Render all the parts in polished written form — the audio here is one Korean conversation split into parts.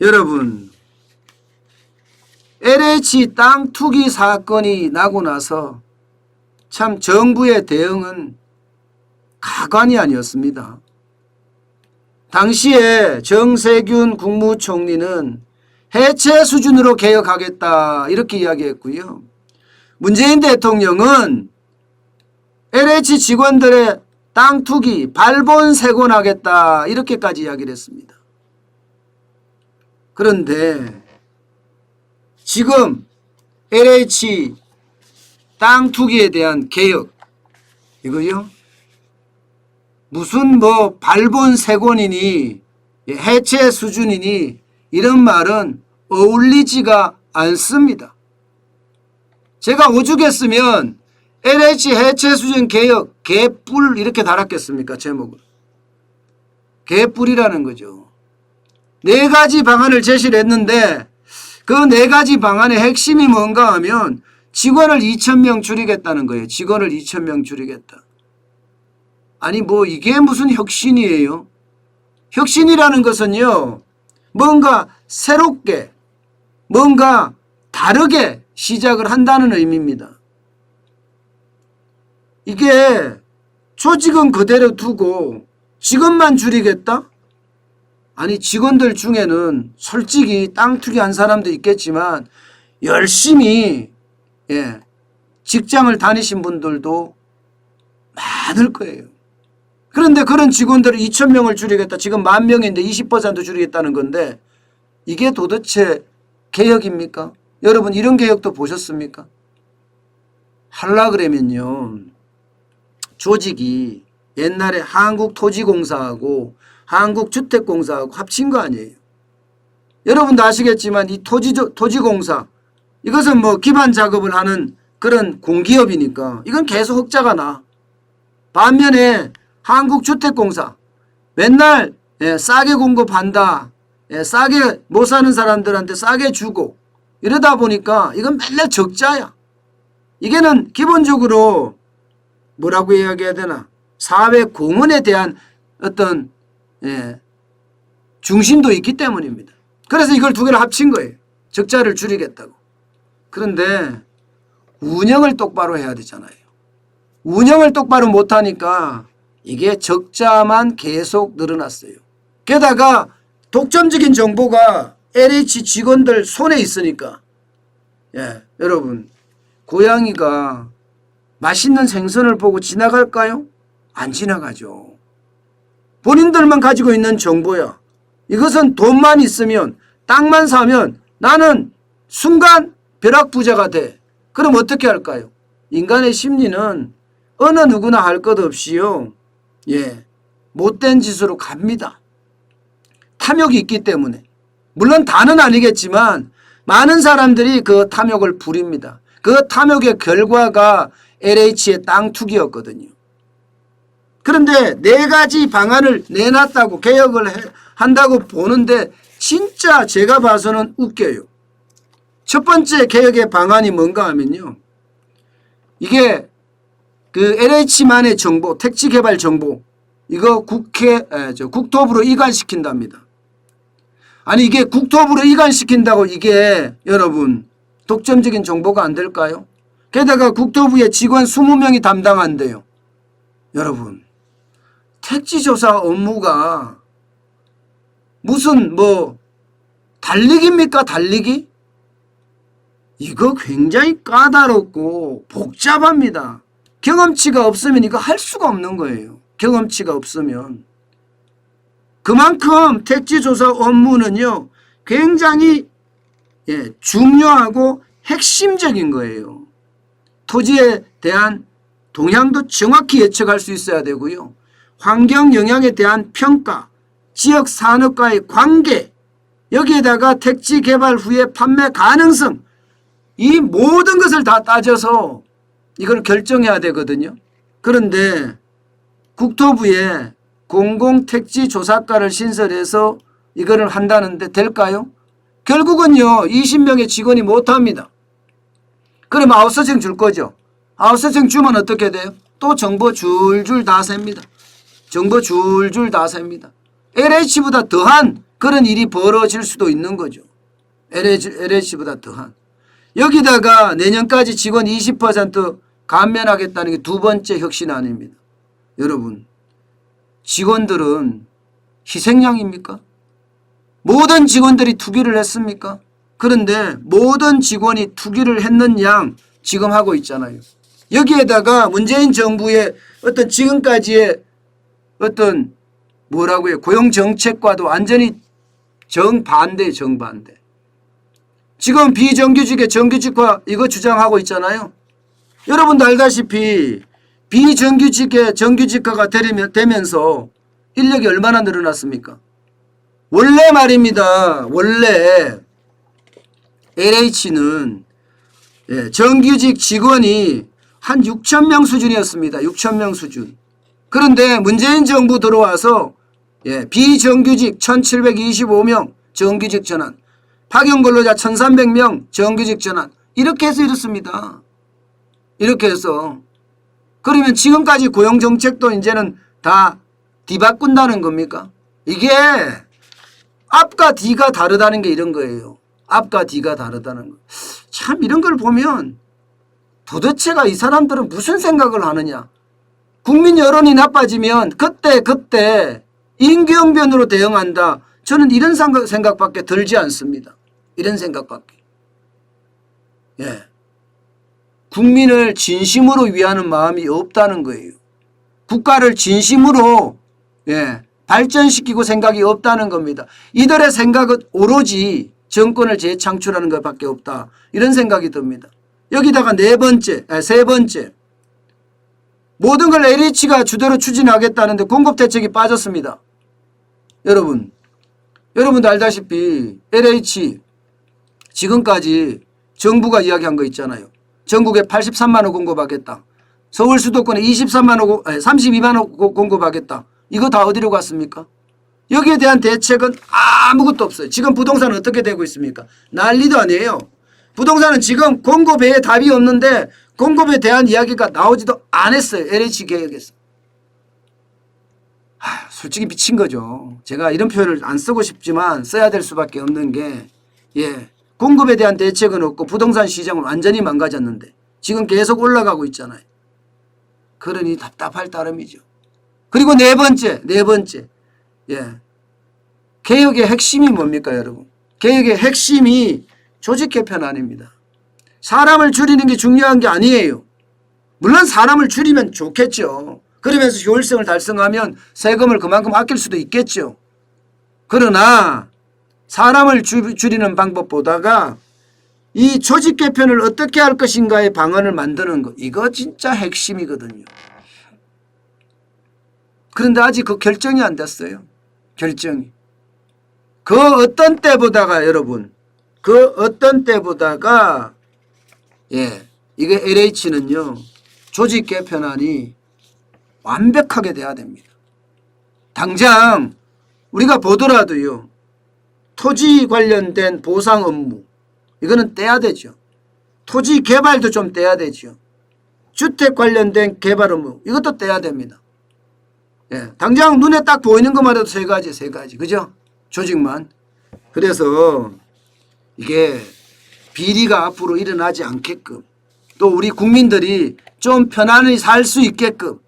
여러분, LH 땅 투기 사건이 나고 나서 참 정부의 대응은 가관이 아니었습니다. 당시에 정세균 국무총리는 해체 수준으로 개혁하겠다 이렇게 이야기했고요. 문재인 대통령은 LH 직원들의 땅 투기 발본색원하겠다 이렇게까지 이야기를 했습니다. 그런데 지금 LH 땅 투기에 대한 개혁 이거요? 무슨 뭐 발본색원이니 해체 수준이니 이런 말은 어울리지가 않습니다. 제가 오죽했으면 LH 해체 수준 개혁 개뿔 이렇게 달았겠습니까? 제목을. 개뿔이라는 거죠. 4가지 방안을 제시를 했는데 그 4가지 방안의 핵심이 뭔가 하면 직원을 2,000명 줄이겠다는 거예요. 직원을 2,000명 줄이겠다. 아니 뭐 이게 무슨 혁신이에요? 혁신이라는 것은요. 뭔가 새롭게 뭔가 다르게 시작을 한다는 의미입니다. 이게 조직은 그대로 두고 직원만 줄이겠다? 아니 직원들 중에는 솔직히 땅 투기한 사람도 있겠지만 열심히 직장을 다니신 분들도 많을 거예요. 그런데 그런 직원들을 2,000명을 줄이겠다. 지금 10,000명인데 20% 줄이겠다는 건데 이게 도대체 개혁입니까? 여러분 이런 개혁도 보셨습니까? 하려고 그러면요. 조직이 옛날에 한국토지공사하고 한국주택공사하고 합친 거 아니에요. 여러분도 아시겠지만 이 토지공사 이것은 뭐 기반 작업을 하는 그런 공기업이니까 이건 계속 흑자가 나. 반면에 한국주택공사 맨날 싸게 공급한다. 싸게 못 사는 사람들한테 싸게 주고 이러다 보니까 이건 맨날 적자야. 이게는 기본적으로 뭐라고 이야기해야 되나 사회 공헌에 대한 어떤 중심도 있기 때문입니다. 그래서 이걸 두 개를 합친 거예요. 적자를 줄이겠다고. 그런데 운영을 똑바로 해야 되잖아요. 운영을 똑바로 못하니까 이게 적자만 계속 늘어났어요. 게다가 독점적인 정보가 LH 직원들 손에 있으니까 여러분 고양이가 맛있는 생선을 보고 지나갈까요? 안 지나가죠. 본인들만 가지고 있는 정보야. 이것은 돈만 있으면 땅만 사면 나는 순간 벼락부자가 돼. 그럼 어떻게 할까요? 인간의 심리는 어느 누구나 할 것 없이요. 못된 짓으로 갑니다. 탐욕이 있기 때문에. 물론 다는 아니겠지만 많은 사람들이 그 탐욕을 부립니다. 그 탐욕의 결과가 LH의 땅 투기였거든요. 그런데 4가지 방안을 내놨다고 개혁을 한다고 보는데 진짜 제가 봐서는 웃겨요. 첫 번째 개혁의 방안이 뭔가 하면요. 이게 그 LH만의 정보, 택지개발 정보 이거 국토부로 이관시킨답니다. 아니 이게 국토부로 이관시킨다고 이게 여러분 독점적인 정보가 안 될까요? 게다가 국토부에 직원 20명이 담당한대요. 여러분 택지조사 업무가 무슨 뭐 달리기입니까? 달리기? 이거 굉장히 까다롭고 복잡합니다. 경험치가 없으면 이거 할 수가 없는 거예요. 경험치가 없으면. 그만큼 택지조사 업무는요. 굉장히 중요하고 핵심적인 거예요. 토지에 대한 동향도 정확히 예측할 수 있어야 되고요. 환경 영향에 대한 평가, 지역 산업과의 관계, 여기에다가 택지 개발 후에 판매 가능성 이 모든 것을 다 따져서 이걸 결정해야 되거든요. 그런데 국토부에 공공택지조사과를 신설해서 이거를 한다는데 될까요? 결국은요 20명의 직원이 못합니다. 그럼 아웃소싱 줄 거죠. 아웃소싱 주면 어떻게 돼요? 또 정보 줄줄 다 셉니다. 정보 줄줄 다 셉니다. LH보다 더한 그런 일이 벌어질 수도 있는 거죠. LH보다 더한. 여기다가 내년까지 직원 20% 감면하겠다는 게 두 번째 혁신 아닙니다. 여러분, 직원들은 희생양입니까? 모든 직원들이 투기를 했습니까? 그런데 모든 직원이 투기를 했는 양 지금 하고 있잖아요. 여기에다가 문재인 정부의 어떤 지금까지의 어떤 뭐라고요? 고용 정책과도 완전히 정반대. 지금 비정규직의 정규직화 이거 주장하고 있잖아요. 여러분도 알다시피 비정규직의 정규직화가 되면서 인력이 얼마나 늘어났습니까? 원래 말입니다. 원래 LH는 정규직 직원이 한 6,000명 수준이었습니다. 6,000명 수준. 그런데 문재인 정부 들어와서 비정규직 1,725명 정규직 전환, 파견 근로자 1,300명 정규직 전환 이렇게 해서 이렇습니다. 이렇게 해서 그러면 지금까지 고용정책도 이제는 다 뒤바꾼다는 겁니까? 이게 앞과 뒤가 다르다는 게 이런 거예요. 앞과 뒤가 다르다는 거. 참 이런 걸 보면 도대체가 이 사람들은 무슨 생각을 하느냐. 국민 여론이 나빠지면 그때 임기응변으로 대응한다. 저는 이런 생각밖에 들지 않습니다. 이런 생각밖에. 국민을 진심으로 위하는 마음이 없다는 거예요. 국가를 진심으로 발전시키고 생각이 없다는 겁니다. 이들의 생각은 오로지 정권을 재창출하는 것밖에 없다. 이런 생각이 듭니다. 여기다가 세 번째. 모든 걸 LH가 주도로 추진하겠다는데 공급대책이 빠졌습니다. 여러분도 알다시피 LH 지금까지 정부가 이야기한 거 있잖아요. 전국에 83만 호 공급하겠다. 서울 수도권에 32만 호 공급하겠다. 이거 다 어디로 갔습니까? 여기에 대한 대책은 아무것도 없어요. 지금 부동산은 어떻게 되고 있습니까? 난리도 아니에요. 부동산은 지금 공급에 답이 없는데 공급에 대한 이야기가 나오지도 않았어요. LH 개혁에서. 솔직히 미친 거죠. 제가 이런 표현을 안 쓰고 싶지만 써야 될 수밖에 없는 게 공급에 대한 대책은 없고 부동산 시장은 완전히 망가졌는데 지금 계속 올라가고 있잖아요. 그러니 답답할 따름이죠. 그리고 네 번째. 개혁의 핵심이 뭡니까, 여러분? 개혁의 핵심이 조직 개편 아닙니다. 사람을 줄이는 게 중요한 게 아니에요. 물론 사람을 줄이면 좋겠죠. 그러면서 효율성을 달성하면 세금을 그만큼 아낄 수도 있겠죠. 그러나 사람을 줄이는 방법보다가 이 조직 개편을 어떻게 할 것인가의 방안을 만드는 거, 이거 진짜 핵심이거든요. 그런데 아직 그 결정이 안 됐어요. 결정이. 그 어떤 때보다가 여러분, 이게 LH는요 조직 개편안이 완벽하게 돼야 됩니다. 당장 우리가 보더라도요 토지 관련된 보상 업무 이거는 떼야 되죠. 토지 개발도 좀 떼야 되죠. 주택 관련된 개발 업무 이것도 떼야 됩니다. 당장 눈에 딱 보이는 것만 해도 세 가지 그죠? 조직만. 그래서 이게 비리가 앞으로 일어나지 않게끔 또 우리 국민들이 좀 편안히 살 수 있게끔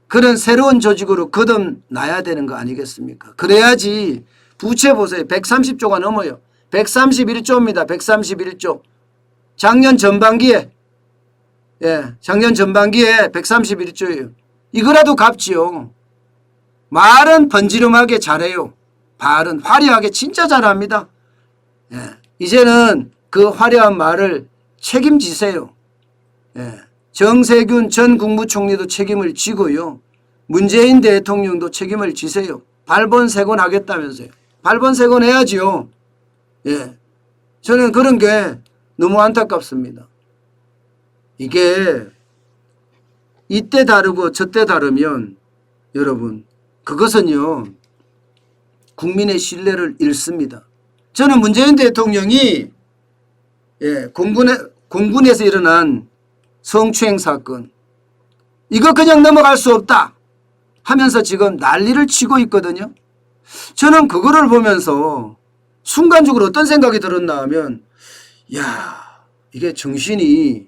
그런 새로운 조직으로 거듭나야 되는 거 아니겠습니까? 그래야지 부채 보세요. 130조가 넘어요. 131조입니다. 131조. 작년 전반기에 131조예요. 이거라도 갚지요. 말은 번지름하게 잘해요. 말은 화려하게 진짜 잘합니다. 이제는 그 화려한 말을 책임지세요. 정세균 전 국무총리도 책임을 지고요. 문재인 대통령도 책임을 지세요. 발본색원 하겠다면서요. 발본색원 해야지요. 저는 그런 게 너무 안타깝습니다. 이게 이때 다르고 저때 다르면 여러분 그것은요 국민의 신뢰를 잃습니다. 저는 문재인 대통령이 공군에서 일어난 성추행 사건 이거 그냥 넘어갈 수 없다 하면서 지금 난리를 치고 있거든요. 저는 그거를 보면서 순간적으로 어떤 생각이 들었나 하면 야 이게 정신이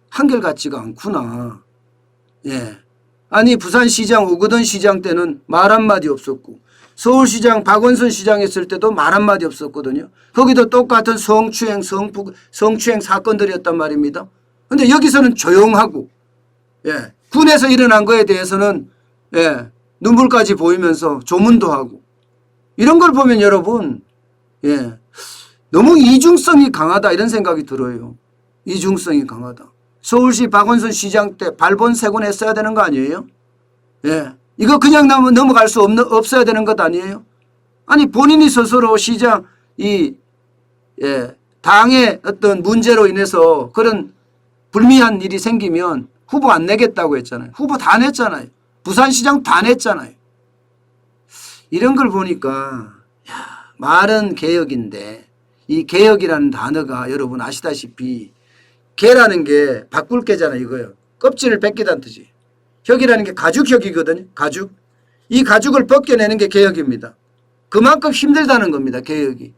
한결같지가 않구나. 예. 아니 부산시장 오거돈 시장 때는 말 한마디 없었고 서울시장 박원순 시장 했을 때도 말 한마디 없었거든요. 거기도 똑같은 성추행 사건들이었단 말입니다. 그런데 여기서는 조용하고 군에서 일어난 거에 대해서는 눈물까지 보이면서 조문도 하고 이런 걸 보면 여러분 너무 이중성이 강하다 이런 생각이 들어요. 이중성이 강하다. 서울시 박원순 시장 때 발본색원 했어야 되는 거 아니에요? 이거 그냥 넘어갈 수 없어야 되는 것 아니에요? 아니 본인이 스스로 시장 당의 어떤 문제로 인해서 그런 불미한 일이 생기면 후보 안 내겠다고 했잖아요. 후보 다 냈잖아요. 부산시장 다 냈잖아요. 이런 걸 보니까 말은 개혁인데 이 개혁이라는 단어가 여러분 아시다시피 개라는 게 바꿀 개잖아요. 이거요. 껍질을 벗기다는 뜻이에요. 혁이라는 게 가죽혁이거든요. 가죽. 이 가죽을 벗겨내는 게 개혁입니다. 그만큼 힘들다는 겁니다. 개혁이.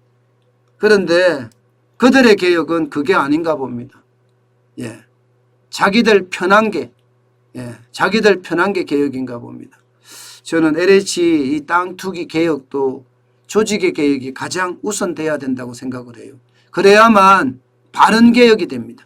그런데 그들의 개혁은 그게 아닌가 봅니다. 자기들 편한 게 개혁인가 봅니다. 저는 LH 이 땅 투기 개혁도 조직의 개혁이 가장 우선돼야 된다고 생각을 해요. 그래야만 바른 개혁이 됩니다.